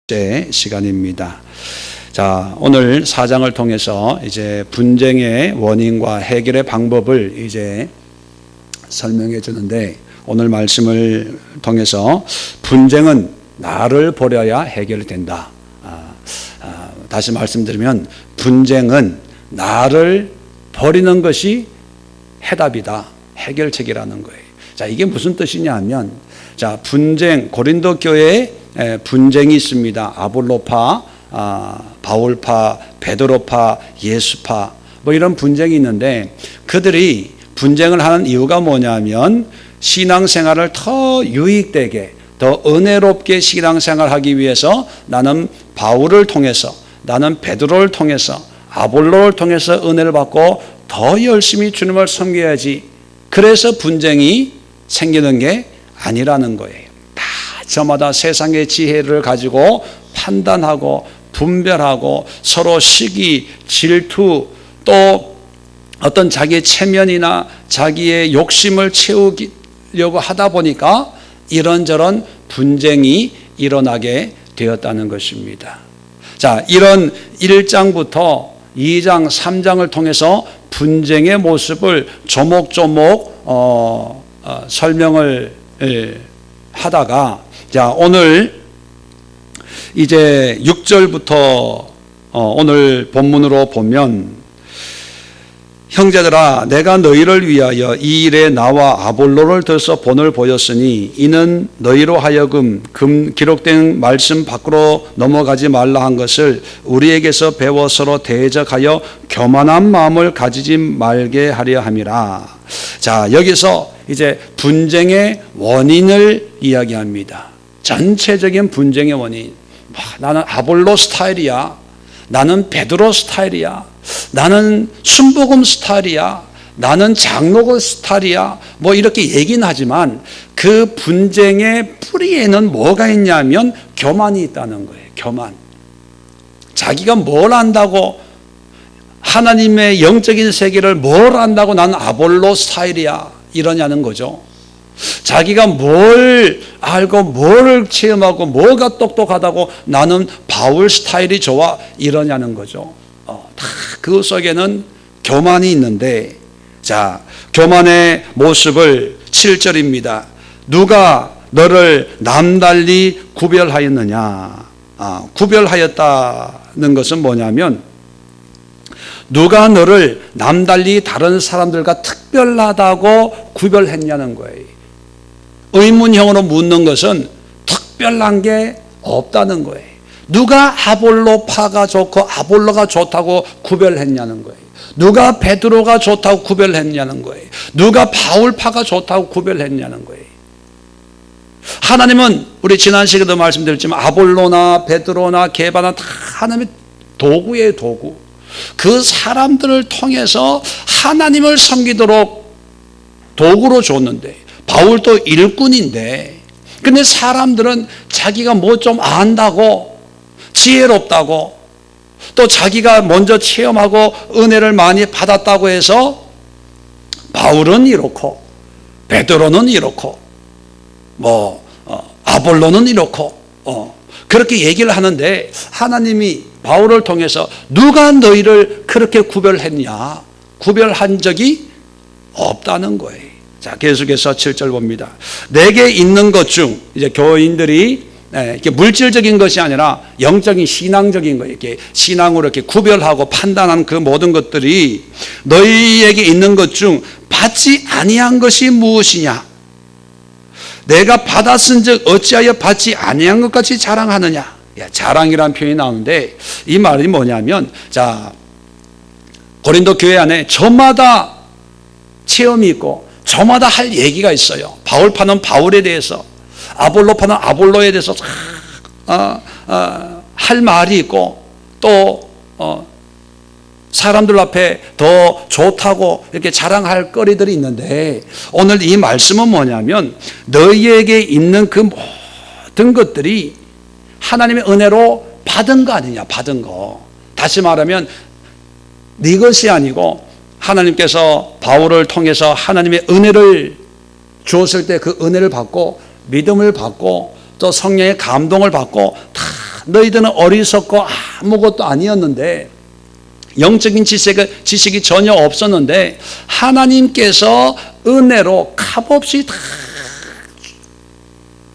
제 시간입니다. 자, 오늘 4장을 통해서 이제 분쟁의 원인과 해결의 방법을 이제 설명해 주는데, 오늘 말씀을 통해서 분쟁은 나를 버려야 해결된다. 다시 말씀드리면 분쟁은 나를 버리는 것이 해답이다. 해결책이라는 거예요. 자, 이게 무슨 뜻이냐 하면, 자, 분쟁, 고린도 교회에 분쟁이 있습니다. 아볼로파, 바울파, 베드로파, 예수파, 뭐 이런 분쟁이 있는데, 그들이 분쟁을 하는 이유가 뭐냐면 신앙생활을 더 유익되게, 더 은혜롭게 신앙생활하기 위해서 나는 바울을 통해서, 나는 베드로를 통해서, 아볼로를 통해서 은혜를 받고 더 열심히 주님을 섬겨야지, 그래서 분쟁이 생기는 게 아니라는 거예요. 저마다 세상의 지혜를 가지고 판단하고 분별하고 서로 시기, 질투, 또 어떤 자기의 체면이나 자기의 욕심을 채우려고 하다 보니까 이런저런 분쟁이 일어나게 되었다는 것입니다. 자, 이런 1장부터 2장, 3장을 통해서 분쟁의 모습을 조목조목 설명을 하다가, 자, 오늘 이제 6절부터 오늘 본문으로 보면, 형제들아, 내가 너희를 위하여 이 일에 나와 아볼로를 들어서 본을 보였으니 이는 너희로 하여금 기록된 말씀 밖으로 넘어가지 말라 한 것을 우리에게서 배워 서로 대적하여 교만한 마음을 가지지 말게 하려 함이라. 자, 여기서 이제 분쟁의 원인을 이야기합니다. 전체적인 분쟁의 원인. 나는 아볼로 스타일이야, 나는 베드로 스타일이야, 나는 순복음 스타일이야, 나는 장로교 스타일이야, 뭐 이렇게 얘기는 하지만 그 분쟁의 뿌리에는 뭐가 있냐면 교만이 있다는 거예요. 교만. 자기가 뭘 안다고, 하나님의 영적인 세계를 뭘 안다고 나는 아볼로 스타일이야 이러냐는 거죠. 자기가 뭘 알고 뭘 체험하고 뭐가 똑똑하다고 나는 바울 스타일이 좋아 이러냐는 거죠. 다 그 속에는 교만이 있는데, 자, 교만의 모습을 7절입니다. 누가 너를 남달리 구별하였느냐. 구별하였다는 것은 뭐냐면, 누가 너를 남달리 다른 사람들과 특별하다고 구별했냐는 거예요. 의문형으로 묻는 것은 특별한 게 없다는 거예요. 누가 아볼로파가 좋고 아볼로가 좋다고 구별했냐는 거예요. 누가 베드로가 좋다고 구별했냐는 거예요. 누가 바울파가 좋다고 구별했냐는 거예요. 하나님은, 우리 지난 시간에도 말씀드렸지만 아볼로나 베드로나 게바나 다 하나님의 도구예요. 도구. 그 사람들을 통해서 하나님을 섬기도록 도구로 줬는데, 바울도 일꾼인데, 근데 사람들은 자기가 뭐 좀 안다고, 지혜롭다고, 또 자기가 먼저 체험하고 은혜를 많이 받았다고 해서 바울은 이렇고 베드로는 이렇고 아볼로는 이렇고 그렇게 얘기를 하는데, 하나님이 바울을 통해서 누가 너희를 그렇게 구별했냐? 구별한 적이 없다는 거예요. 자, 계속해서 7절 봅니다. 내게 있는 것 중, 이제 교인들이 이렇게 물질적인 것이 아니라 영적인 신앙적인 거, 이렇게 신앙으로 이렇게 구별하고 판단하는 그 모든 것들이 너희에게 있는 것 중 받지 아니한 것이 무엇이냐? 내가 받았은즉 어찌하여 받지 아니한 것 같이 자랑하느냐? 자랑이라는 표현이 나오는데, 이 말이 뭐냐면, 자, 고린도 교회 안에 저마다 체험이 있고 저마다 할 얘기가 있어요. 바울파는 바울에 대해서, 아볼로파는 아볼로에 대해서 할 말이 있고, 또 사람들 앞에 더 좋다고 이렇게 자랑할 거리들이 있는데, 오늘 이 말씀은 뭐냐면 너희에게 있는 그 모든 것들이 하나님의 은혜로 받은 거 아니냐. 받은 거. 다시 말하면 네 것이 아니고 하나님께서 바울을 통해서 하나님의 은혜를 주었을 때 그 은혜를 받고 믿음을 받고 또 성령의 감동을 받고 다 너희들은 어리석고 아무것도 아니었는데, 영적인 지식이 전혀 없었는데 하나님께서 은혜로 값없이 다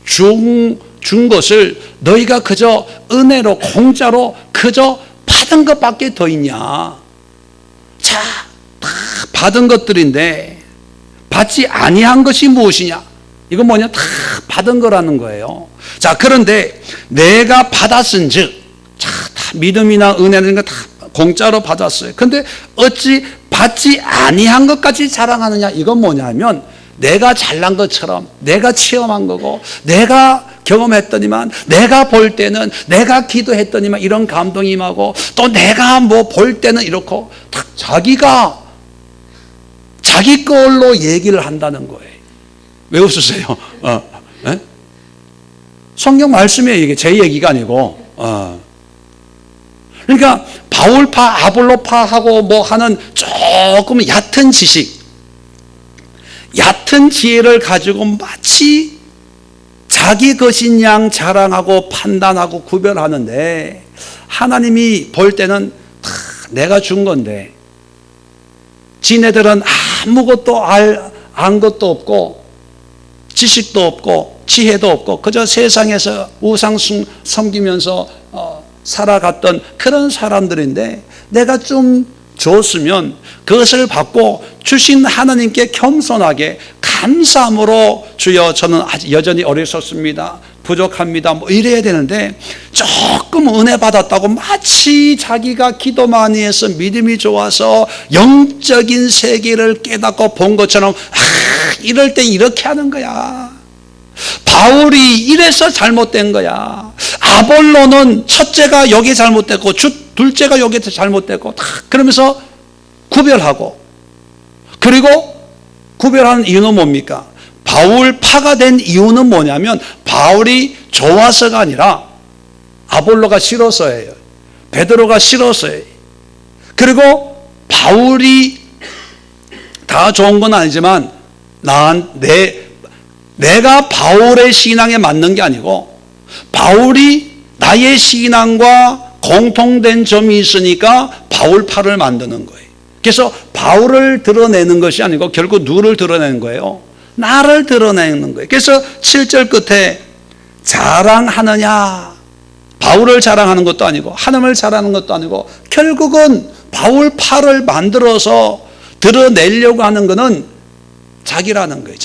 준 것을 너희가 그저 은혜로 공짜로 그저 받은 것밖에 더 있냐. 자, 다 받은 것들인데 받지 아니한 것이 무엇이냐. 이건 뭐냐? 다 받은 거라는 거예요. 자, 그런데 내가 받았은즉, 자, 다 믿음이나 은혜는 다 공짜로 받았어요. 근데 어찌 받지 아니한 것까지 자랑하느냐. 이건 뭐냐면 내가 잘난 것처럼 내가 체험한 거고, 내가 경험했더니만, 내가 볼 때는, 내가 기도했더니만 이런 감동이 임하고, 또 내가 뭐 볼 때는 이렇고, 다 자기가 자기 걸로 얘기를 한다는 거예요. 왜 웃으세요? 성경 말씀이에요. 이게 제 얘기가 아니고. 그러니까 바울파, 아볼로파하고 뭐 하는 조금 얕은 지식, 얕은 지혜를 가지고 마치 자기 것인 양 자랑하고 판단하고 구별하는데, 하나님이 볼 때는 다 내가 준 건데, 지네들은 아무것도 안 것도 없고 지식도 없고 지혜도 없고 그저 세상에서 우상 섬기면서 살아갔던 그런 사람들인데, 내가 좀 줬으면 그것을 받고 주신 하나님께 겸손하게 감사함으로, 주여 저는 아직 여전히 어리석습니다, 부족합니다, 뭐 이래야 되는데, 조금 은혜 받았다고 마치 자기가 기도 많이 해서 믿음이 좋아서 영적인 세계를 깨닫고 본 것처럼 이럴 때 이렇게 하는 거야. 바울이 이래서 잘못된 거야. 아볼로는 첫째가 여기 잘못됐고 둘째가 여기 잘못됐고, 다 그러면서 구별하고, 그리고 구별하는 이유는 뭡니까? 바울파가 된 이유는 뭐냐면 바울이 좋아서가 아니라 아볼로가 싫어서예요. 베드로가 싫어서예요. 그리고 바울이 다 좋은 건 아니지만 내가 바울의 신앙에 맞는 게 아니고, 바울이 나의 신앙과 공통된 점이 있으니까 바울파를 만드는 거예요. 그래서 바울을 드러내는 것이 아니고 결국 누구를 드러내는 거예요? 나를 드러내는 거예요. 그래서 7절 끝에 자랑하느냐, 바울을 자랑하는 것도 아니고 하나님을 자랑하는 것도 아니고, 결국은 바울파를 만들어서 드러내려고 하는 것은 자기라는 거예요.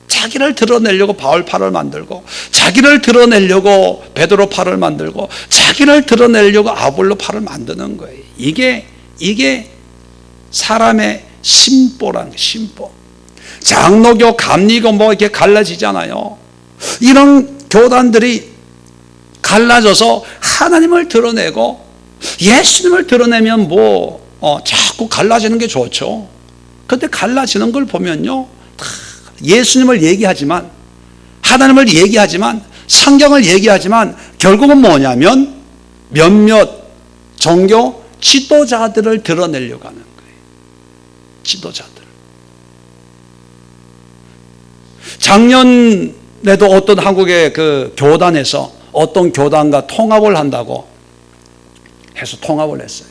자기를 드러내려고 바울파를 만들고, 자기를 드러내려고 베드로파를 만들고, 자기를 드러내려고 아볼로파를 만드는 거예요. 이게 사람의 심보라는 거예요. 심보. 장로교, 감리교 뭐 이렇게 갈라지잖아요. 이런 교단들이 갈라져서 하나님을 드러내고 예수님을 드러내면 자꾸 갈라지는 게 좋죠. 그런데 갈라지는 걸 보면요, 예수님을 얘기하지만, 하나님을 얘기하지만, 성경을 얘기하지만 결국은 뭐냐면 몇몇 종교 지도자들을 드러내려고 하는 거예요. 지도자들. 작년에도 어떤 한국의 그 교단에서 어떤 교단과 통합을 한다고 해서 통합을 했어요.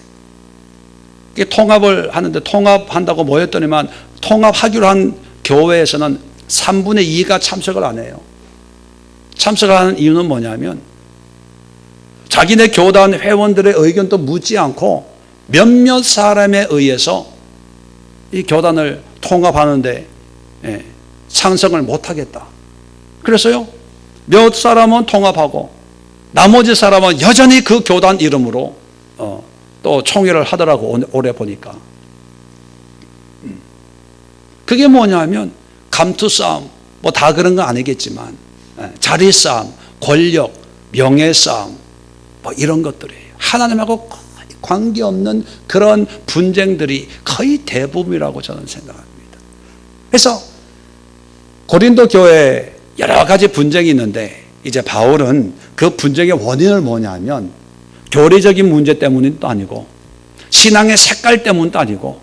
통합을 하는데, 통합한다고 모였더니만 통합하기로 한 교회에서는 3분의 2가 참석을 안 해요. 참석을 하는 이유는 뭐냐면 자기네 교단 회원들의 의견도 묻지 않고 몇몇 사람에 의해서 이 교단을 통합하는데 찬성을 못하겠다. 그래서요, 몇 사람은 통합하고 나머지 사람은 여전히 그 교단 이름으로 또 총회를 하더라고. 올해 보니까 그게 뭐냐면 감투 싸움, 뭐 다 그런 건 아니겠지만 자리 싸움, 권력, 명예 싸움, 뭐 이런 것들이에요. 하나님하고 관계없는 그런 분쟁들이 거의 대부분이라고 저는 생각합니다. 그래서 고린도 교회에 여러 가지 분쟁이 있는데, 이제 바울은 그 분쟁의 원인을 뭐냐면 교리적인 문제 때문도 아니고, 신앙의 색깔 때문도 아니고,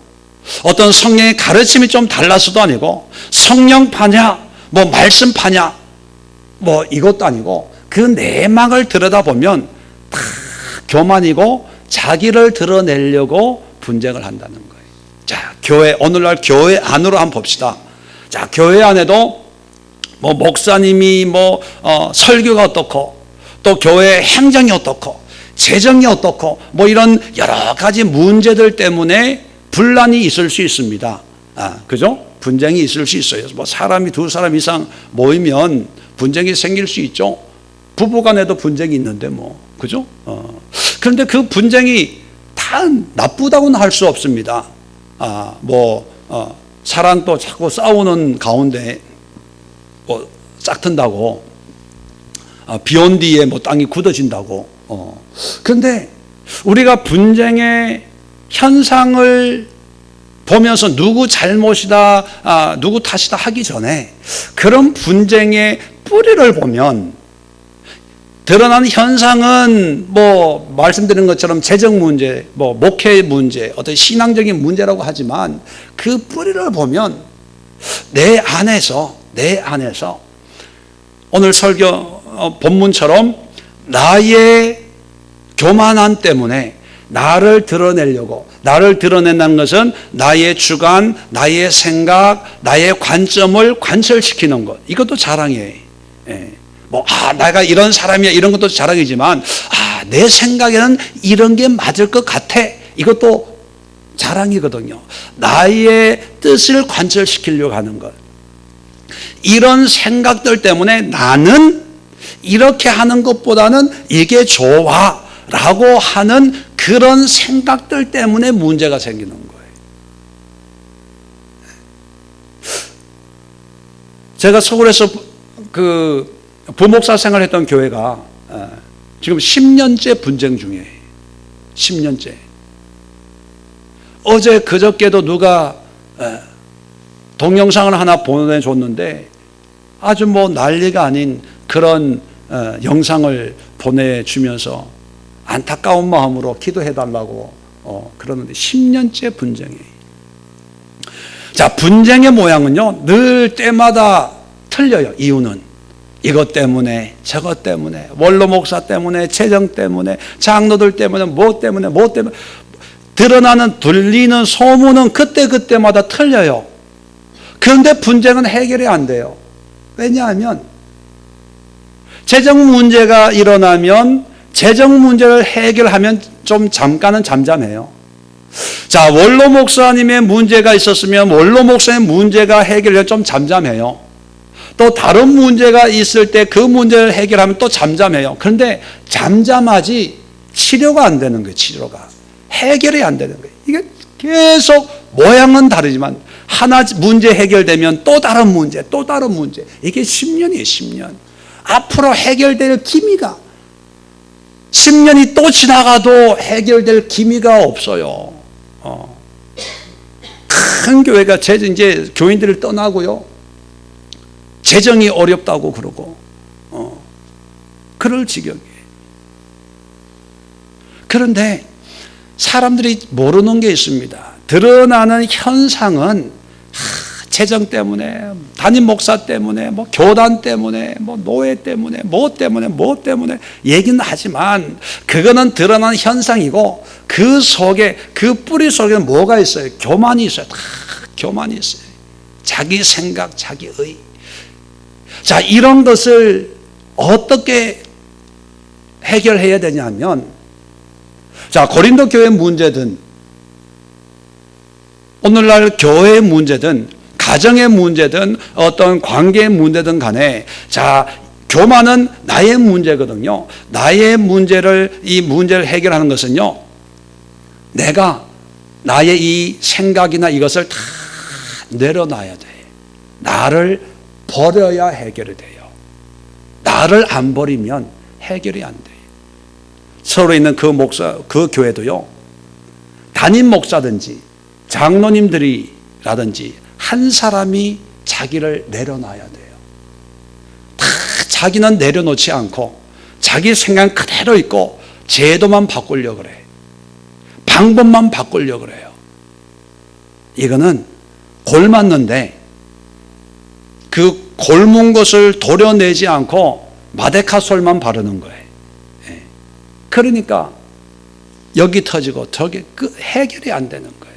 어떤 성령의 가르침이 좀 달라서도 아니고, 성령파냐 뭐 말씀파냐 뭐 이것도 아니고, 그 내막을 들여다보면 다 교만이고 자기를 드러내려고 분쟁을 한다는 거예요. 자, 오늘날 교회 안으로 한번 봅시다. 자, 교회 안에도 뭐 목사님이 설교가 어떻고, 또 교회 행정이 어떻고, 재정이 어떻고, 뭐 이런 여러 가지 문제들 때문에 분란이 있을 수 있습니다. 그죠? 분쟁이 있을 수 있어요. 뭐 사람이 두 사람 이상 모이면 분쟁이 생길 수 있죠. 부부 간에도 분쟁이 있는데 그죠? 그런데 그 분쟁이 다 나쁘다고는 할 수 없습니다. 사람도 자꾸 싸우는 가운데 짝튼다고, 비 온 뒤에 땅이 굳어진다고. 그런데 우리가 분쟁의 현상을 보면서 누구 잘못이다, 누구 탓이다 하기 전에 그런 분쟁의 뿌리를 보면 드러나는 현상은 말씀드린 것처럼 재정 문제, 목회 문제, 어떤 신앙적인 문제라고 하지만 그 뿌리를 보면 내 안에서 오늘 설교 본문처럼 나의 교만함 때문에 나를 드러내려고, 나를 드러낸다는 것은 나의 주관, 나의 생각, 나의 관점을 관철시키는 것. 이것도 자랑이에요. 내가 이런 사람이야, 이런 것도 자랑이지만, 내 생각에는 이런 게 맞을 것 같아. 이것도 자랑이거든요. 나의 뜻을 관철시키려고 하는 것. 이런 생각들 때문에 나는 이렇게 하는 것보다는 이게 좋아 라고 하는 그런 생각들 때문에 문제가 생기는 거예요. 제가 서울에서 부목사 생활했던 교회가 지금 10년째 분쟁 중이에요. 10년째. 어제 그저께도 누가 동영상을 하나 보내줬는데 아주 난리가 아닌 그런 영상을 보내주면서 안타까운 마음으로 기도해달라고 그러는데 10년째 분쟁이에요. 자, 분쟁의 모양은요 늘 때마다 틀려요. 이유는 이것 때문에, 저것 때문에, 원로 목사 때문에, 재정 때문에, 장로들 때문에, 뭐 때문에 드러나는, 들리는 소문은 그때마다 틀려요. 그런데 분쟁은 해결이 안 돼요. 왜냐하면 재정 문제가 일어나면 재정 문제를 해결하면 좀 잠깐은 잠잠해요. 자, 원로 목사님의 문제가 있었으면 원로 목사의 문제가 해결되면 좀 잠잠해요. 또 다른 문제가 있을 때 그 문제를 해결하면 또 잠잠해요. 그런데 잠잠하지 치료가 안 되는 거예요. 치료가. 해결이 안 되는 거예요. 이게 계속 모양은 다르지만 하나 문제 해결되면 또 다른 문제, 또 다른 문제. 이게 10년이에요. 10년. 앞으로 해결될 기미가 10년이 또 지나가도 해결될 기미가 없어요. 큰 교회가 이제 교인들을 떠나고요. 재정이 어렵다고 그러고, 그럴 지경이에요. 그런데 사람들이 모르는 게 있습니다. 드러나는 현상은 재정 때문에, 담임 목사 때문에, 교단 때문에, 노예 때문에, 뭐 때문에 얘기는 하지만 그거는 드러나는 현상이고 그 속에, 그 뿌리 속에는 뭐가 있어요? 교만이 있어요. 다 교만이 있어요. 자기 생각, 자기 의. 자, 이런 것을 어떻게 해결해야 되냐면, 자, 고린도 교회 문제든 오늘날 교회의 문제든 가정의 문제든 어떤 관계의 문제든 간에, 자, 교만은 나의 문제거든요. 나의 문제를, 이 문제를 해결하는 것은요, 내가 나의 이 생각이나 이것을 다 내려놔야 돼. 나를 버려야 해결이 돼요. 나를 안 버리면 해결이 안 돼요. 서울에 있는 그 교회도요, 담임 목사든지 장로님들이라든지 한 사람이 자기를 내려놔야 돼요. 다 자기는 내려놓지 않고 자기 생각 그대로 있고 제도만 바꾸려고 그래. 방법만 바꾸려고 그래요. 이거는 골맞는데 그 골문 것을 도려내지 않고 마데카솔만 바르는 거예요. 예. 그러니까 여기 터지고 저기 해결이 안 되는 거예요.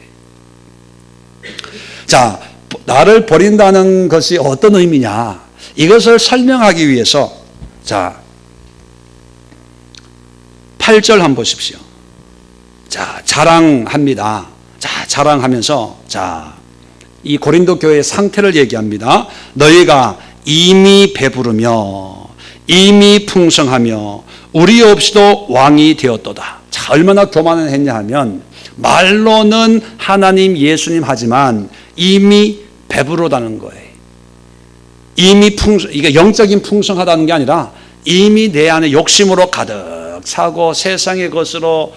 자, 나를 버린다는 것이 어떤 의미냐? 이것을 설명하기 위해서 자, 8절 한번 보십시오. 자, 자랑합니다. 자, 자랑하면서 자, 이 고린도 교회의 상태를 얘기합니다. 너희가 이미 배부르며 이미 풍성하며 우리 없이도 왕이 되었도다. 자, 얼마나 교만을 했냐 하면 말로는 하나님 예수님 하지만 이미 배부르다는 거예요. 이미 이게 영적인 풍성하다는 게 아니라 이미 내 안에 욕심으로 가득 차고 세상의 것으로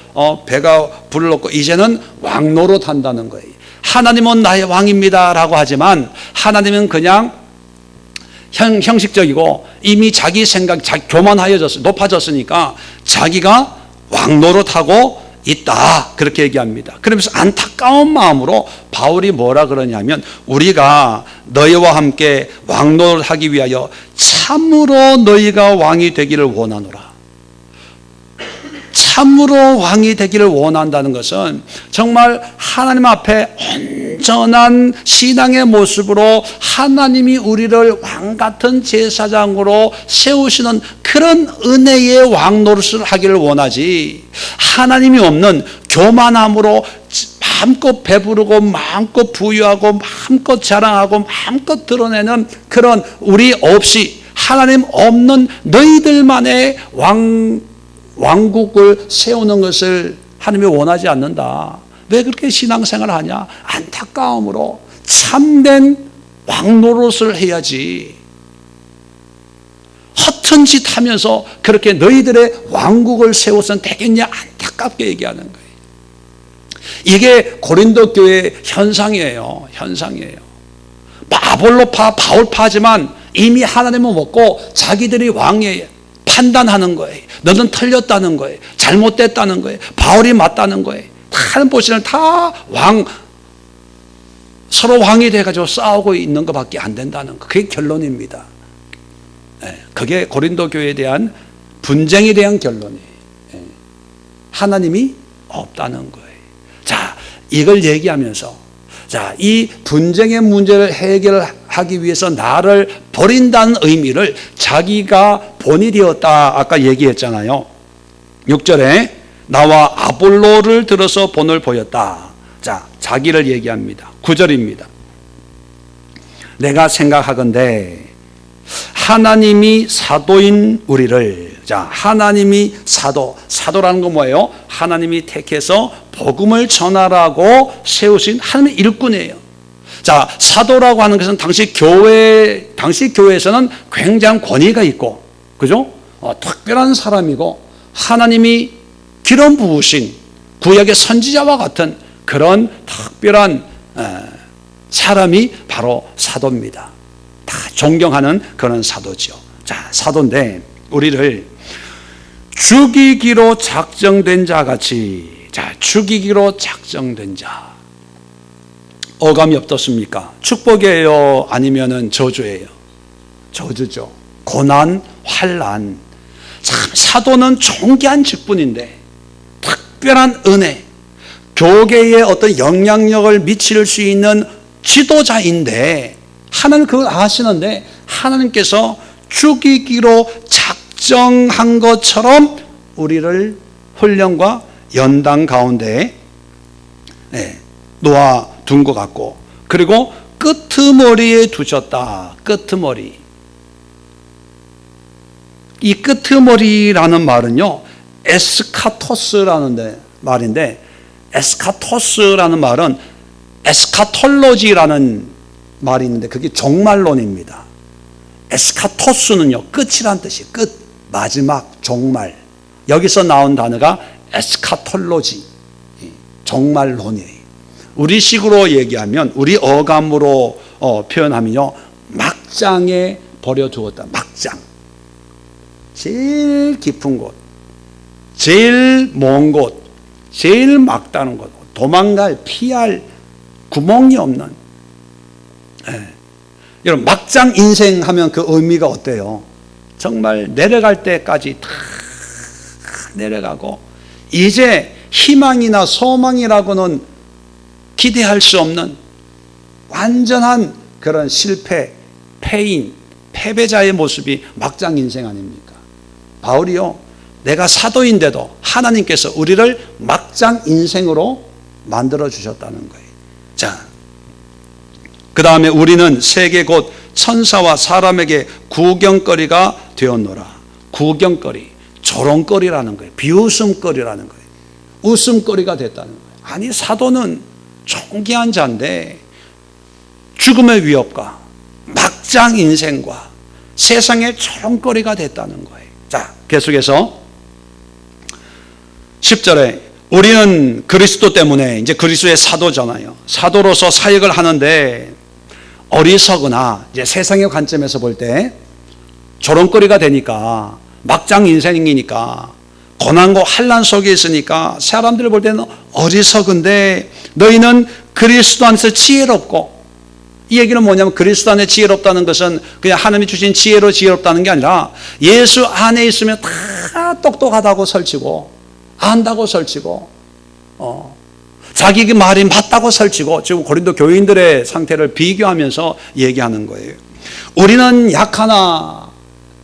배가 불렀고 이제는 왕노릇 한다는 거예요. 하나님은 나의 왕입니다 라고 하지만 하나님은 그냥 형식적이고 이미 자기 생각, 교만하여졌어, 높아졌으니까 자기가 왕노릇하고 있다 그렇게 얘기합니다. 그러면서 안타까운 마음으로 바울이 뭐라 그러냐면 우리가 너희와 함께 왕노릇하기 위하여 참으로 너희가 왕이 되기를 원하노라. 참으로 왕이 되기를 원한다는 것은 정말 하나님 앞에 온전한 신앙의 모습으로 하나님이 우리를 왕같은 제사장으로 세우시는 그런 은혜의 왕노릇을 하기를 원하지, 하나님이 없는 교만함으로 마음껏 배부르고 마음껏 부유하고 마음껏 자랑하고 마음껏 드러내는 그런 우리 없이 하나님 없는 너희들만의 왕국을 세우는 것을 하나님이 원하지 않는다. 왜 그렇게 신앙생활을 하냐? 안타까움으로 참된 왕노릇을 해야지. 허튼 짓 하면서 그렇게 너희들의 왕국을 세워서는 되겠냐? 안타깝게 얘기하는 거예요. 이게 고린도 교회의 현상이에요. 현상이에요. 아볼로파, 바울파지만 이미 하나님은 먹고 자기들이 왕이에요. 판단하는 거예요. 너는 틀렸다는 거예요. 잘못됐다는 거예요. 바울이 맞다는 거예요. 다른 보시는 다 서로 왕이 돼가지고 싸우고 있는 것밖에 안 된다는 거. 그게 결론입니다. 그게 고린도 교회에 대한 분쟁에 대한 결론이에요. 하나님이 없다는 거예요. 자, 이걸 얘기하면서 자, 이 분쟁의 문제를 해결하기 위해서 나를 버린다는 의미를 자기가 본이 되었다 아까 얘기했잖아요. 6절에 나와 아볼로를 들어서 본을 보였다. 자, 자기를 얘기합니다. 9절입니다. 내가 생각하건대 하나님이 사도인 우리를, 자, 하나님이 사도라는 건 뭐예요? 하나님이 택해서 복음을 전하라고 세우신 하나님의 일꾼이에요. 자, 사도라고 하는 것은 당시 교회에서는 굉장한 권위가 있고, 그죠? 특별한 사람이고, 하나님이 기름 부으신 구약의 선지자와 같은 그런 특별한 사람이 바로 사도입니다. 다 존경하는 그런 사도죠. 자, 사도인데 우리를 죽이기로 작정된 자 같이, 자, 죽이기로 작정된 자. 어감이 어떻습니까? 축복이에요? 아니면은 저주예요? 저주죠. 고난, 환난. 참 사도는 존귀한 직분인데 특별한 은혜, 교계에 어떤 영향력을 미칠 수 있는 지도자인데 하나님 그걸 아시는데 하나님께서 죽이기로 작정한 것처럼 우리를 훈련과 연단 가운데 놓아둔 것 같고, 그리고 끄트머리에 두셨다. 끄트머리. 이 끄트머리라는 말은요, 에스카토스라는 말인데, 에스카토스라는 말은 에스카톨로지라는 말이 있는데 그게 종말론입니다. 에스카토스는요, 끝이란 뜻이에요. 끝, 마지막, 종말. 여기서 나온 단어가 에스카톨로지, 종말론이에요. 우리 식으로 얘기하면, 우리 어감으로 표현하면요, 막장에 버려두었다. 막장. 제일 깊은 곳, 제일 먼 곳, 제일 막다른 곳, 도망갈, 피할 구멍이 없는. 여러분, 막장 인생 하면 그 의미가 어때요? 정말 내려갈 때까지 다 내려가고 이제 희망이나 소망이라고는 기대할 수 없는 완전한 그런 실패, 패인, 패배자의 모습이 막장 인생 아닙니까? 바울이요, 내가 사도인데도 하나님께서 우리를 막장 인생으로 만들어 주셨다는 거예요. 자, 그 다음에 우리는 세계 곧 천사와 사람에게 구경거리가 되었노라. 구경거리, 조롱거리라는 거예요. 비웃음거리라는 거예요. 웃음거리가 됐다는 거예요. 아니, 사도는 존귀한 자인데 죽음의 위협과 막장 인생과 세상의 조롱거리가 됐다는 거예요. 자, 계속해서 10절에 우리는 그리스도 때문에 이제 그리스도의 사도잖아요. 사도로서 사역을 하는데 어리석으나 이제 세상의 관점에서 볼 때 조롱거리가 되니까 막장 인생이니까 고난과 환난 속에 있으니까 사람들이 볼 때는 어리석은데 너희는 그리스도 안에서 지혜롭고, 이 얘기는 뭐냐면 그리스도 안에 지혜롭다는 것은 그냥 하나님이 주신 지혜로 지혜롭다는 게 아니라 예수 안에 있으면 다 똑똑하다고 설치고 안다고 설치고 자기 말이 맞다고 설치고, 지금 고린도 교인들의 상태를 비교하면서 얘기하는 거예요. 우리는 약하나,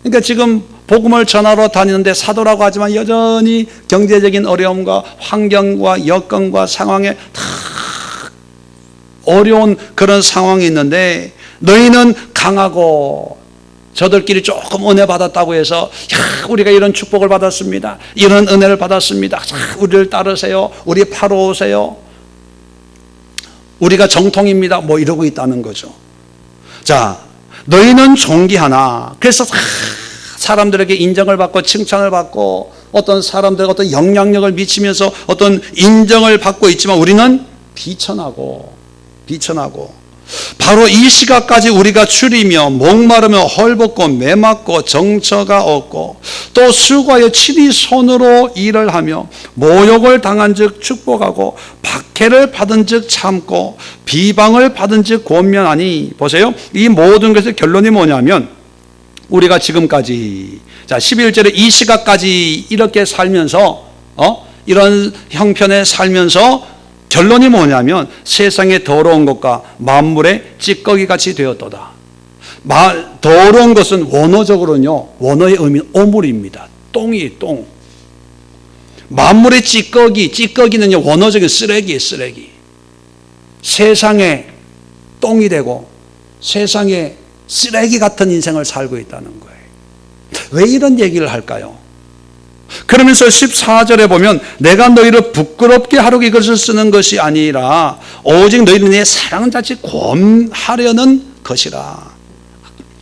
그러니까 지금 복음을 전하러 다니는데 사도라고 하지만 여전히 경제적인 어려움과 환경과 여건과 상황에 다 어려운 그런 상황이 있는데 너희는 강하고, 저들끼리 조금 은혜 받았다고 해서 야, 우리가 이런 축복을 받았습니다, 이런 은혜를 받았습니다, 자, 우리를 따르세요, 우리 파로 오세요, 우리가 정통입니다, 뭐 이러고 있다는 거죠. 자, 너희는 존귀하나, 그래서 사람들에게 인정을 받고 칭찬을 받고 어떤 사람들에게 어떤 영향력을 미치면서 어떤 인정을 받고 있지만 우리는 비천하고 바로 이 시각까지 우리가 추리며 목마르며 헐벗고 매맞고 정처가 없고 또 수고하여 치리 손으로 일을 하며 모욕을 당한 즉 축복하고 박해를 받은 즉 참고 비방을 받은 즉 권면하니, 보세요, 이 모든 것의 결론이 뭐냐면 우리가 지금까지, 자 11절에 이 시각까지 이렇게 살면서 이런 형편에 살면서 결론이 뭐냐면 세상의 더러운 것과 만물의 찌꺼기 같이 되었도다. 더러운 것은 원어적으로는요, 원어의 의미는 오물입니다. 똥이 똥. 만물의 찌꺼기는요 원어적인 쓰레기예요, 쓰레기. 세상에 똥이 되고 세상에 쓰레기 같은 인생을 살고 있다는 거예요. 왜 이런 얘기를 할까요? 그러면서 14절에 보면 내가 너희를 부끄럽게 하려고 이것을 쓰는 것이 아니라 오직 너희는 내 사랑자치 권하려는 것이라.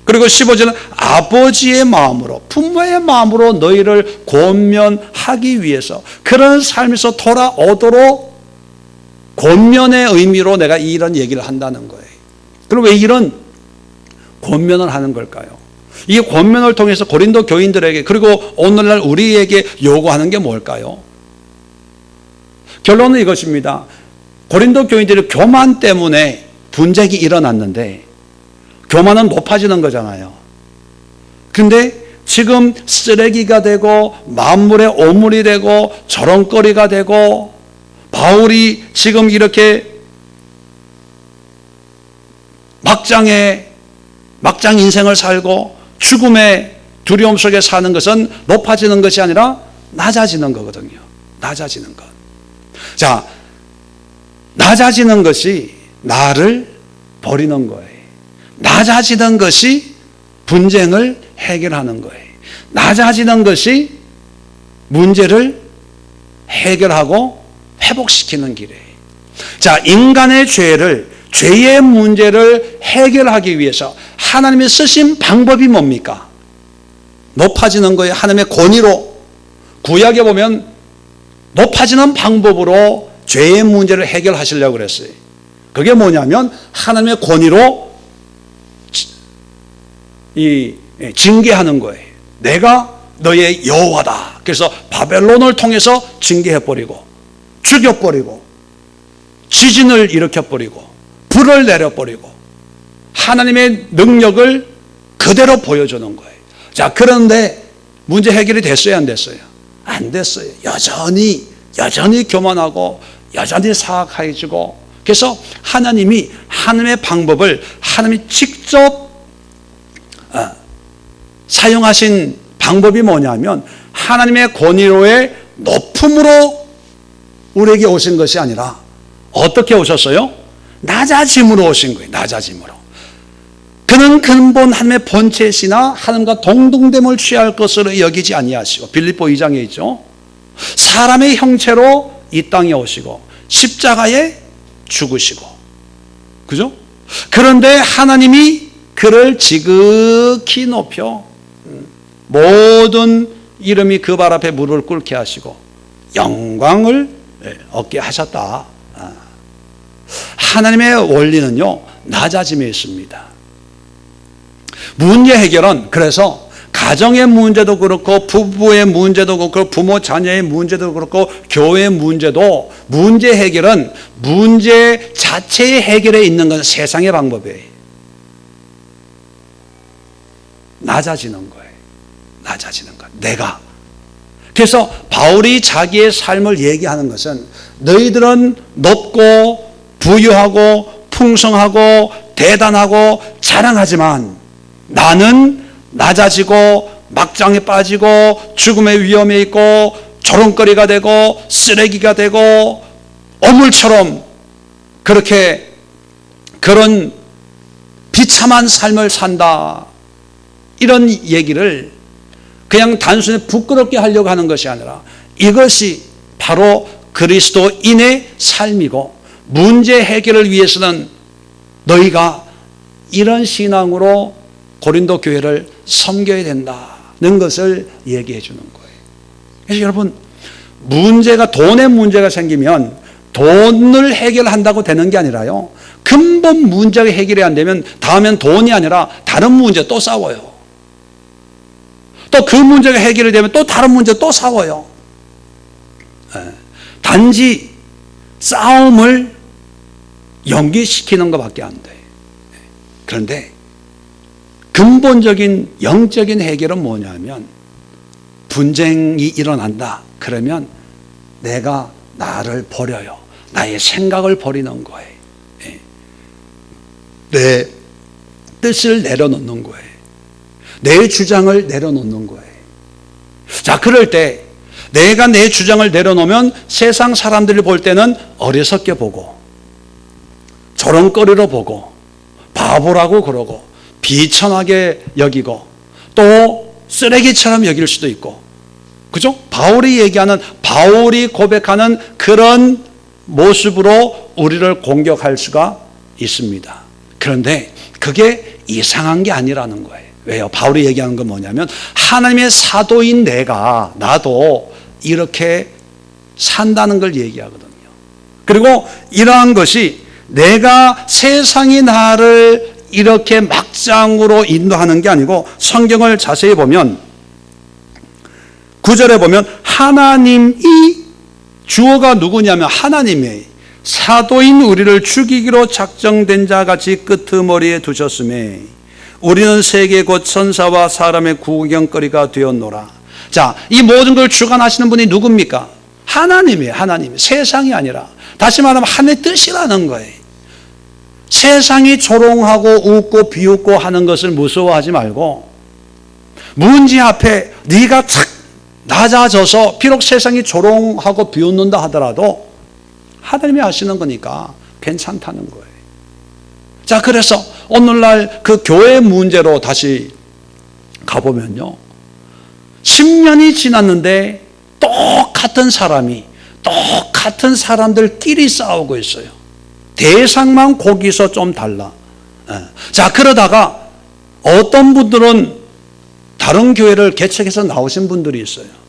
그리고 15절은 아버지의 마음으로, 부모의 마음으로 너희를 권면하기 위해서 그런 삶에서 돌아오도록 권면의 의미로 내가 이런 얘기를 한다는 거예요. 그럼 왜 이런 권면을 하는 걸까요? 이 권면을 통해서 고린도 교인들에게, 그리고 오늘날 우리에게 요구하는 게 뭘까요? 결론은 이것입니다. 고린도 교인들이 교만 때문에 분쟁이 일어났는데 교만은 높아지는 거잖아요. 근데 지금 쓰레기가 되고 만물의 오물이 되고 조롱거리가 되고, 바울이 지금 이렇게 막장 인생을 살고 죽음의 두려움 속에 사는 것은 높아지는 것이 아니라 낮아지는 거거든요. 낮아지는 것. 자, 낮아지는 것이 나를 버리는 거예요. 낮아지는 것이 분쟁을 해결하는 거예요. 낮아지는 것이 문제를 해결하고 회복시키는 길이에요. 자, 인간의 죄의 문제를 해결하기 위해서 하나님이 쓰신 방법이 뭡니까? 높아지는 거예요. 하나님의 권위로. 구약에 보면 높아지는 방법으로 죄의 문제를 해결하시려고 그랬어요. 그게 뭐냐면 하나님의 권위로 징계하는 거예요. 내가 너의 여호와다. 그래서 바벨론을 통해서 징계해버리고 죽여버리고 지진을 일으켜버리고 불을 내려버리고 하나님의 능력을 그대로 보여주는 거예요. 자, 그런데 문제 해결이 됐어요, 안 됐어요? 안 됐어요. 여전히 교만하고 여전히 사악해지고. 그래서 하나님이 하나님의 방법을 하나님이 직접 사용하신 방법이 뭐냐면 하나님의 권위로의 높음으로 우리에게 오신 것이 아니라 어떻게 오셨어요? 낮아짐으로 오신 거예요. 낮아짐으로. 그는 근본 하나님의 본체시나 하나님과 동등됨을 취할 것으로 여기지 아니하시고, 빌립보 2장에 있죠. 사람의 형체로 이 땅에 오시고 십자가에 죽으시고, 그죠? 그런데 하나님이 그를 지극히 높여 모든 이름이 그 발 앞에 무릎을 꿇게 하시고 영광을 얻게 하셨다. 하나님의 원리는요, 낮아짐에 있습니다. 문제 해결은 그래서 가정의 문제도 그렇고 부부의 문제도 그렇고 부모 자녀의 문제도 그렇고 교회의 문제도, 문제 해결은 문제 자체의 해결에 있는 것은 세상의 방법이에요. 낮아지는 거예요. 낮아지는 것. 내가. 그래서 바울이 자기의 삶을 얘기하는 것은 너희들은 높고 부유하고 풍성하고 대단하고 자랑하지만 나는 낮아지고 막장에 빠지고 죽음의 위험에 있고 조롱거리가 되고 쓰레기가 되고 어물처럼 그렇게 그런 비참한 삶을 산다. 이런 얘기를 그냥 단순히 부끄럽게 하려고 하는 것이 아니라 이것이 바로 그리스도인의 삶이고, 문제 해결을 위해서는 너희가 이런 신앙으로 고린도 교회를 섬겨야 된다는 것을 얘기해 주는 거예요. 그래서 여러분, 문제가, 돈의 문제가 생기면 돈을 해결한다고 되는 게 아니라요, 근본 문제가 해결이 안 되면 다음엔 돈이 아니라 다른 문제 또 싸워요. 또 그 문제가 해결이 되면 또 다른 문제 또 싸워요. 단지 싸움을 연기시키는 것밖에 안 돼요. 그런데 근본적인 영적인 해결은 뭐냐면, 분쟁이 일어난다. 그러면 내가 나를 버려요. 나의 생각을 버리는 거예요. 내 뜻을 내려놓는 거예요. 내 주장을 내려놓는 거예요. 자, 그럴 때 내가 내 주장을 내려놓으면 세상 사람들이 볼 때는 어리석게 보고 조롱거리로 보고 바보라고 그러고 비천하게 여기고 또 쓰레기처럼 여길 수도 있고, 그죠? 바울이 고백하는 그런 모습으로 우리를 공격할 수가 있습니다. 그런데 그게 이상한 게 아니라는 거예요. 왜요? 바울이 얘기하는 건 뭐냐면 하나님의 사도인 나도 이렇게 산다는 걸 얘기하거든요. 그리고 이러한 것이 내가 세상이 나를 이렇게 막장으로 인도하는 게 아니고, 성경을 자세히 보면 9절에 보면 하나님이, 주어가 누구냐면 하나님의 사도인 우리를 죽이기로 작정된 자 같이 끄트머리에 두셨음에 우리는 세계 곧 천사와 사람의 구경거리가 되었노라. 자, 이 모든 걸 주관하시는 분이 누굽니까? 하나님이에요. 하나님. 세상이 아니라, 다시 말하면 하나님의 뜻이라는 거예요. 세상이 조롱하고 웃고 비웃고 하는 것을 무서워하지 말고, 문제 앞에 네가 착 낮아져서 비록 세상이 조롱하고 비웃는다 하더라도 하나님이 하시는 거니까 괜찮다는 거예요. 자, 그래서 오늘날 그 교회 문제로 다시 가보면요, 10년이 지났는데 똑같은 사람들끼리 싸우고 있어요. 대상만 거기서 좀 달라. 자, 그러다가 어떤 분들은 다른 교회를 개척해서 나오신 분들이 있어요.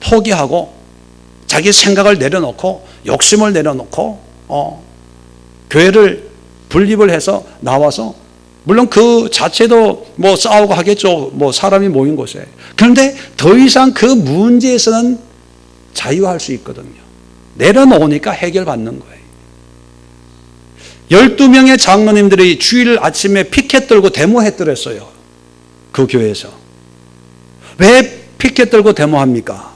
포기하고 자기 생각을 내려놓고 욕심을 내려놓고 교회를 분립을 해서 나와서, 물론 그 자체도 뭐 싸우고 하겠죠. 뭐 사람이 모인 곳에. 그런데 더 이상 그 문제에서는 자유할 수 있거든요. 내려놓으니까 해결받는 거예요. 12명의 장로님들이 주일 아침에 피켓 들고 데모했더랬어요. 그 교회에서. 왜 피켓 들고 데모합니까?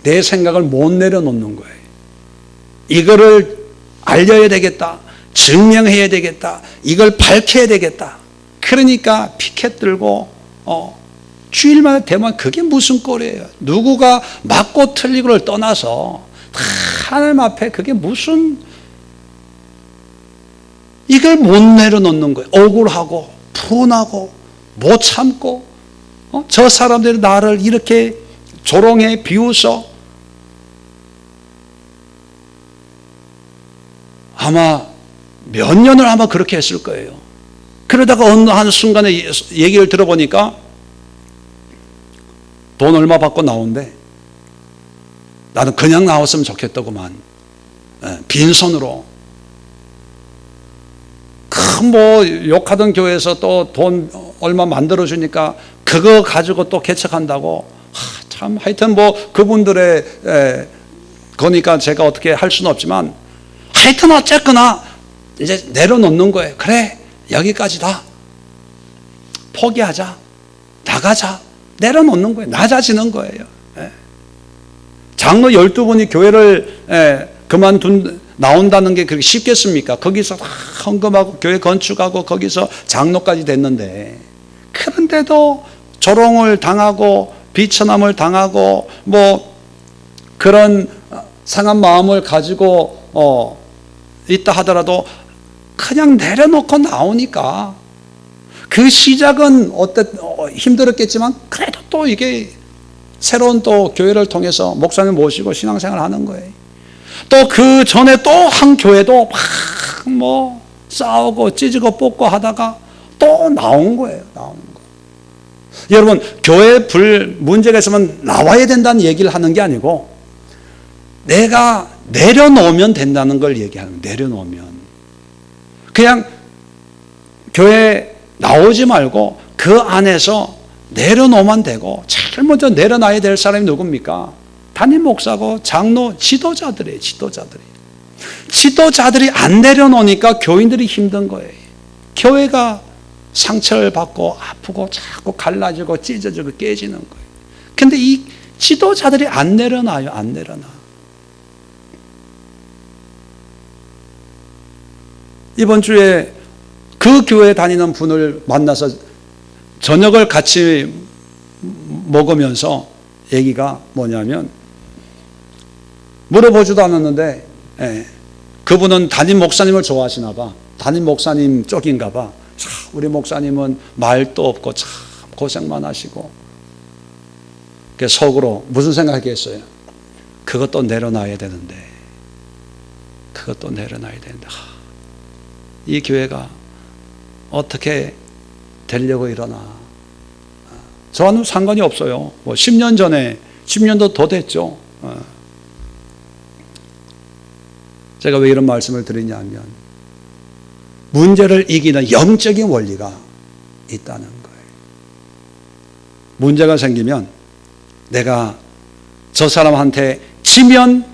내 생각을 못 내려놓는 거예요. 이거를 알려야 되겠다. 증명해야 되겠다. 이걸 밝혀야 되겠다. 그러니까 피켓 들고 주일마다 데모하면 그게 무슨 꼴이에요. 누구가 맞고 틀리고를 떠나서 하나님 앞에 그게 무슨, 이걸 못 내려놓는 거예요. 억울하고 분하고 못 참고 저 사람들이 나를 이렇게 조롱해 비웃어. 아마 몇 년을 아마 그렇게 했을 거예요. 그러다가 어느 한 순간에 얘기를 들어보니까 돈 얼마 받고 나온대. 나는 그냥 나왔으면 좋겠다구만. 빈손으로. 큰 뭐 욕하던 교회에서 또 돈 얼마 만들어주니까 그거 가지고 또 개척한다고. 참 하여튼 뭐 그분들의 거니까 제가 어떻게 할 수는 없지만 하여튼 어쨌거나 이제 내려놓는 거예요. 그래, 여기까지다. 포기하자. 나가자. 내려놓는 거예요. 낮아지는 거예요. 장로 12분이 교회를 나온다는 게 그렇게 쉽겠습니까? 거기서 헌금하고 교회 건축하고 거기서 장로까지 됐는데, 그런데도 조롱을 당하고 비천함을 당하고 뭐 그런 상한 마음을 가지고 있다 하더라도 그냥 내려놓고 나오니까 그 시작은 힘들었겠지만 그래도 또 이게 새로운 또 교회를 통해서 목사님 모시고 신앙생활 하는 거예요. 또 그 전에 또 한 교회도 막 뭐 싸우고 찢고 뽑고 하다가 또 나온 거예요. 나오는 거. 여러분, 교회 문제가 있으면 나와야 된다는 얘기를 하는 게 아니고 내가 내려놓으면 된다는 걸 얘기하는 거예요. 내려놓으면. 그냥 교회 나오지 말고 그 안에서 내려놓으면 되고, 제일 먼저 내려놔야 될 사람이 누굽니까? 담임 목사고 장로 지도자들이에요. 지도자들이 안 내려놓으니까 교인들이 힘든 거예요. 교회가 상처를 받고 아프고 자꾸 갈라지고 찢어지고 깨지는 거예요. 근데 이 지도자들이 안 내려놔요. 안 내려놔. 이번 주에 그 교회 다니는 분을 만나서 저녁을 같이 먹으면서 얘기가 뭐냐면, 물어보지도 않았는데 그분은 담임 목사님을 좋아하시나 봐. 담임 목사님 쪽인가 봐. 우리 목사님은 말도 없고 참 고생만 하시고. 속으로 무슨 생각했겠어요? 그것도 내려놔야 되는데. 이 교회가 어떻게 되려고 이러나. 저와는 상관이 없어요. 뭐 10년 전에, 10년도 더 됐죠. 제가 왜 이런 말씀을 드리냐면, 문제를 이기는 영적인 원리가 있다는 거예요. 문제가 생기면 내가 저 사람한테 지면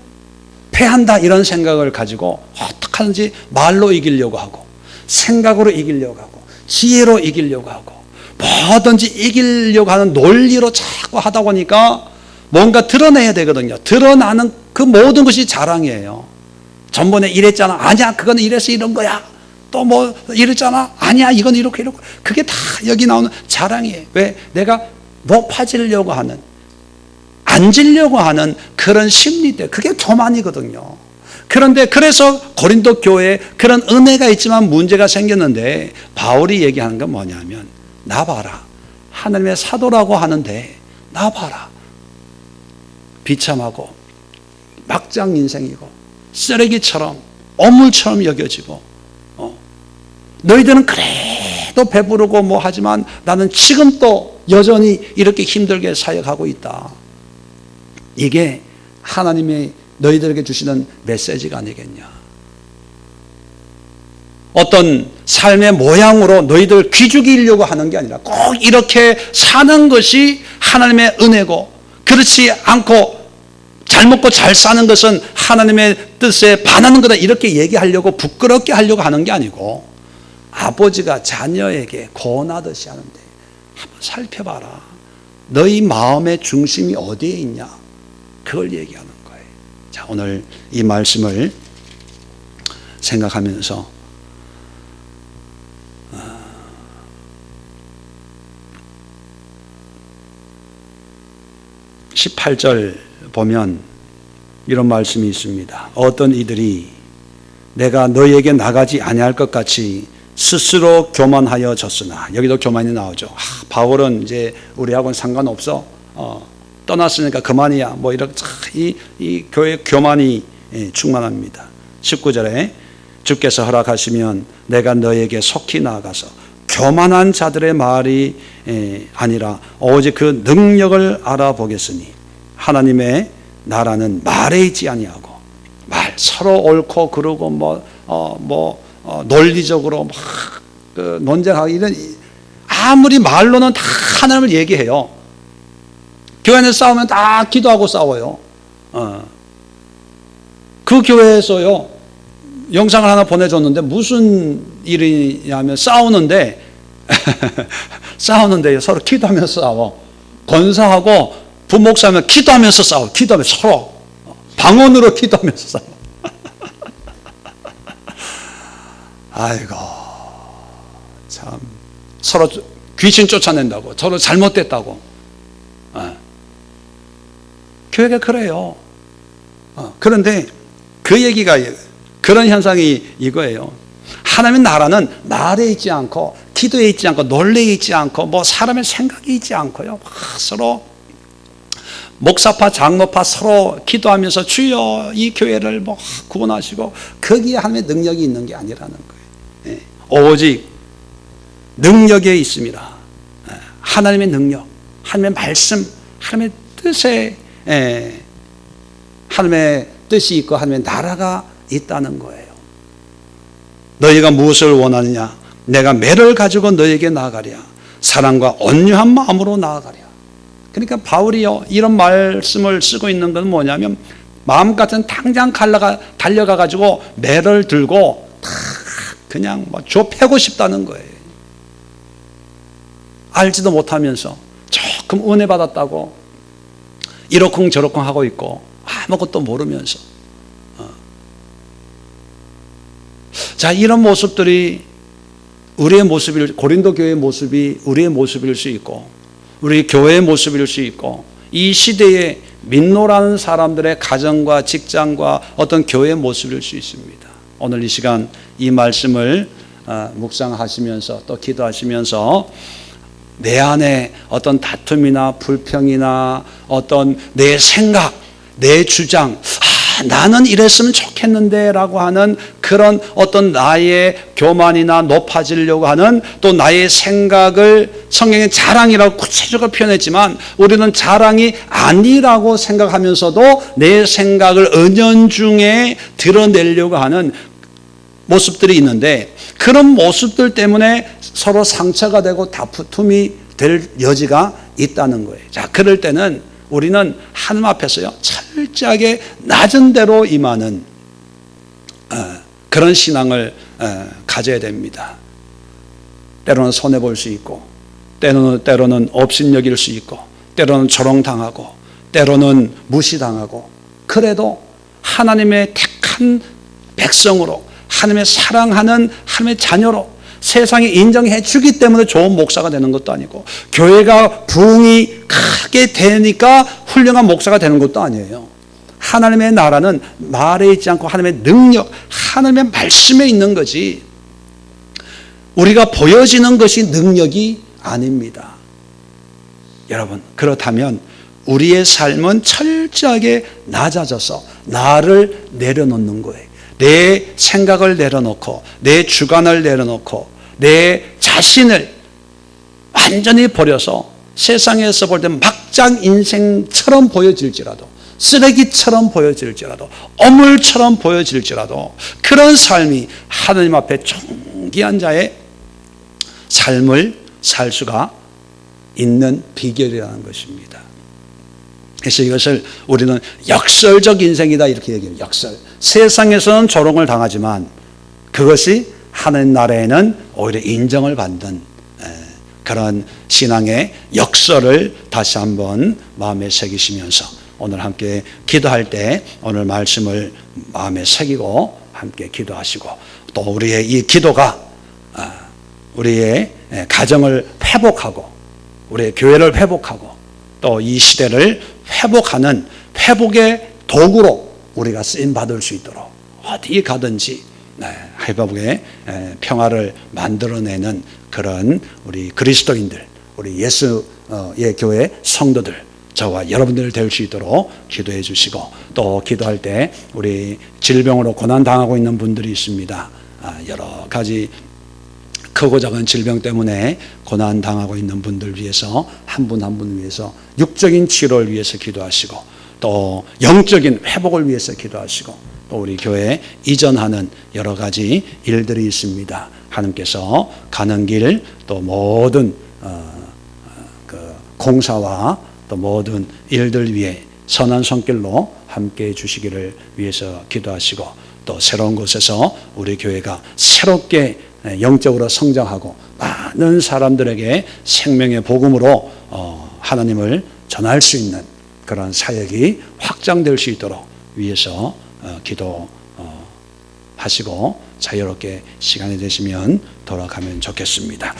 패한다 이런 생각을 가지고 어떻게 하는지 말로 이기려고 하고, 생각으로 이기려고 하고, 지혜로 이기려고 하고, 뭐든지 이기려고 하는 논리로 자꾸 하다 보니까 뭔가 드러내야 되거든요. 드러나는 그 모든 것이 자랑이에요. 전번에 이랬잖아. 아니야, 그건 이래서 이런 거야. 또 뭐 이랬잖아. 아니야, 이건 이렇게. 그게 다 여기 나오는 자랑이에요. 왜? 내가 높아지려고 하는, 앉으려고 하는 그런 심리 때, 그게 교만이거든요. 그런데 그래서 고린도 교회에 그런 은혜가 있지만 문제가 생겼는데, 바울이 얘기하는 건 뭐냐면, 나 봐라. 하나님의 사도라고 하는데 나 봐라. 비참하고 막장 인생이고 쓰레기처럼 어물처럼 여겨지고, 너희들은 그래도 배부르고 뭐 하지만 나는 지금도 여전히 이렇게 힘들게 사역하고 있다. 이게 하나님이 너희들에게 주시는 메시지가 아니겠냐. 어떤 삶의 모양으로 너희들 기죽이려고 하는 게 아니라 꼭 이렇게 사는 것이 하나님의 은혜고, 그렇지 않고 잘 먹고 잘 사는 것은 하나님의 뜻에 반하는 거다, 이렇게 얘기하려고, 부끄럽게 하려고 하는 게 아니고, 아버지가 자녀에게 권하듯이 하는데 한번 살펴봐라. 너희 마음의 중심이 어디에 있냐? 그걸 얘기하는 거예요. 자, 오늘 이 말씀을 생각하면서 18절 보면 이런 말씀이 있습니다. 어떤 이들이 내가 너희에게 나가지 아니할 것 같이 스스로 교만하여 졌으나, 여기도 교만이 나오죠. 바울은 이제 우리하고는 상관없어, 떠났으니까 그만이야, 뭐 이렇게 이 교회 교만이 충만합니다. 19절에 주께서 허락하시면 내가 너에게 속히 나아가서 교만한 자들의 말이 아니라 오직 그 능력을 알아보겠으니 하나님의 나라는 말에 있지 아니하고, 말 서로 옳고 그르고 논리적으로 막 논쟁하고 이런, 아무리 말로는 다 하나님을 얘기해요. 교회 안에서 싸우면 다 기도하고 싸워요. 그 교회에서요, 영상을 하나 보내줬는데 무슨 일이냐면 싸우는데 서로 기도하면서 싸워. 권사하고 부목사면 기도하면서 싸워. 기도하면서 서로 방언으로 기도하면서 싸워. 아이고, 참, 서로 귀신 쫓아낸다고, 서로 잘못됐다고. 교회가 그래요. 그런데 그 얘기가, 그런 현상이 이거예요. 하나님의 나라는 말에 있지 않고, 기도에 있지 않고, 논리에 있지 않고, 뭐 사람의 생각이 있지 않고요, 서로 목사파 장로파 서로 기도하면서 주여 이 교회를 뭐 구원하시고, 거기에 하나님의 능력이 있는 게 아니라는 거예요. 오직 능력에 있습니다. 하나님의 능력, 하나님의 말씀, 하나님의 뜻에, 하나님의 뜻이 있고 하나님의 나라가 있다는 거예요. 너희가 무엇을 원하느냐? 내가 매를 가지고 너희에게 나아가랴. 사랑과 온유한 마음으로 나아가랴. 그러니까 바울이요, 이런 말씀을 쓰고 있는 건 뭐냐면, 마음 같은 당장 달려가 가지고 매를 들고 다 그냥 좁혀고 싶다는 거예요. 알지도 못하면서 조금 은혜 받았다고 이러쿵저러쿵 하고 있고 아무것도 모르면서. 자, 이런 모습들이 우리의 모습일, 고린도 교회의 모습이 우리의 모습일 수 있고, 우리 교회의 모습일 수 있고, 이 시대에 민노라는 사람들의 가정과 직장과 어떤 교회의 모습일 수 있습니다. 오늘 이 시간 이 말씀을 묵상하시면서 또 기도하시면서 내 안에 어떤 다툼이나 불평이나 어떤 내 생각, 내 주장, 나는 이랬으면 좋겠는데 라고 하는 그런 어떤 나의 교만이나 높아지려고 하는, 또 나의 생각을 성경의 자랑이라고 구체적으로 표현했지만 우리는 자랑이 아니라고 생각하면서도 내 생각을 은연중에 드러내려고 하는 모습들이 있는데, 그런 모습들 때문에 서로 상처가 되고 다툼이 될 여지가 있다는 거예요. 자, 그럴 때는 우리는 하나님 앞에서요, 철저하게 낮은 대로 임하는 그런 신앙을 가져야 됩니다. 때로는 손해볼 수 있고, 때로는 업신여길 수 있고, 때로는 조롱당하고, 때로는 무시당하고, 그래도 하나님의 택한 백성으로, 하나님의 사랑하는 하나님의 자녀로 세상이 인정해 주기 때문에 좋은 목사가 되는 것도 아니고, 교회가 부흥이 크게 되니까 훌륭한 목사가 되는 것도 아니에요. 하나님의 나라는 말에 있지 않고 하나님의 능력, 하나님의 말씀에 있는 거지, 우리가 보여지는 것이 능력이 아닙니다. 여러분, 그렇다면 우리의 삶은 철저하게 낮아져서 나를 내려놓는 거예요. 내 생각을 내려놓고, 내 주관을 내려놓고, 내 자신을 완전히 버려서 세상에서 볼 때 막장 인생처럼 보여질지라도, 쓰레기처럼 보여질지라도, 어물처럼 보여질지라도, 그런 삶이 하나님 앞에 존귀한 자의 삶을 살 수가 있는 비결이라는 것입니다. 그래서 이것을 우리는 역설적 인생이다 이렇게 얘기해요. 역설. 세상에서는 조롱을 당하지만 그것이 하나님 나라에는 오히려 인정을 받는 그런 신앙의 역설을 다시 한번 마음에 새기시면서 오늘 함께 기도할 때 오늘 말씀을 마음에 새기고 함께 기도하시고 또 우리의 이 기도가 우리의 가정을 회복하고 우리의 교회를 회복하고 또 이 시대를 회복하는 회복의 도구로 우리가 쓰임받을 수 있도록 어디 가든지 회복의 평화를 만들어내는 그런 우리 그리스도인들, 우리 예수의 교회 성도들, 저와 여러분들 될 수 있도록 기도해 주시고 또 기도할 때 우리 질병으로 고난당하고 있는 분들이 있습니다. 여러 가지 크고 작은 질병 때문에 고난당하고 있는 분들 위해서 한 분 한 분 위해서 육적인 치료를 위해서 기도하시고 또 영적인 회복을 위해서 기도하시고 또 우리 교회에 이전하는 여러 가지 일들이 있습니다. 하나님께서 가는 길 또 모든 그 공사와 또 모든 일들 위해 선한 손길로 함께해 주시기를 위해서 기도하시고 또 새로운 곳에서 우리 교회가 새롭게 영적으로 성장하고 많은 사람들에게 생명의 복음으로 하나님을 전할 수 있는 그런 사역이 확장될 수 있도록 위해서 기도하시고 자유롭게 시간이 되시면 돌아가면 좋겠습니다.